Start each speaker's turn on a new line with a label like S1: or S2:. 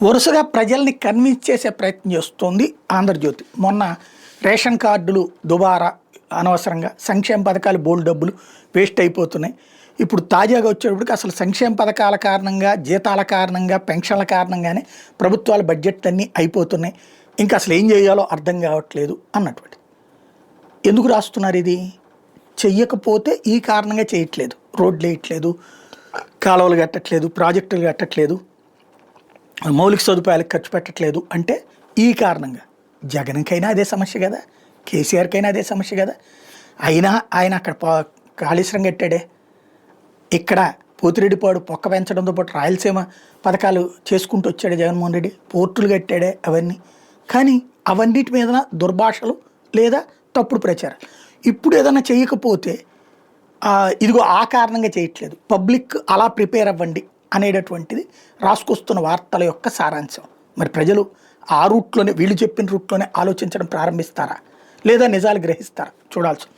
S1: వరుసగా ప్రజల్ని కన్విన్స్ చేసే ప్రయత్నం చేస్తోంది ఆంధ్రజ్యోతి. మొన్న రేషన్ కార్డులు దుబారా అనవసరంగా, సంక్షేమ పథకాలు బోల్డ్ డబ్బులు వేస్ట్ అయిపోతున్నాయి. ఇప్పుడు తాజాగా వచ్చేటప్పటికి అసలు సంక్షేమ పథకాల కారణంగా, జీతాల కారణంగా, పెన్షన్ల కారణంగానే ప్రభుత్వాల బడ్జెట్లన్నీ అయిపోతున్నాయి. ఇంకా అసలు ఏం చేయాలో అర్థం కావట్లేదు అన్నటువంటి. ఎందుకు రాస్తున్నారు ఇది? చెయ్యకపోతే ఈ కారణంగా చేయట్లేదు, రోడ్లు వేయట్లేదు, కాలువలు కట్టట్లేదు, ప్రాజెక్టులు కట్టట్లేదు, మౌలిక సదుపాయాలకు ఖర్చు పెట్టట్లేదు అంటే ఈ కారణంగా. జగన్కైనా అదే సమస్య కదా, కేసీఆర్కైనా అదే సమస్య కదా. అయినా ఆయన అక్కడ కాళేశ్వరం కట్టాడే, ఇక్కడ పోతిరెడ్డిపాడు పొక్క పెంచడంతో పాటు రాయలసీమ పథకాలు చేసుకుంటూ వచ్చాడే జగన్మోహన్ రెడ్డి, పోర్టులు కట్టాడే అవన్నీ. కానీ అవన్నిటి మీద దుర్భాషలు లేదా తప్పుడు ప్రచారం. ఇప్పుడు ఏదైనా చేయకపోతే ఇదిగో ఆ కారణంగా చేయట్లేదు, పబ్లిక్ అలా ప్రిపేర్ అవ్వండి అనేటటువంటిది రాసుకొస్తున్న వార్తల యొక్క సారాంశం. మరి ప్రజలు ఆ రూట్లోనే, వీళ్ళు చెప్పిన రూట్లోనే ఆలోచించడం ప్రారంభిస్తారా లేదా నిజాలు గ్రహిస్తారా చూడాల్సి.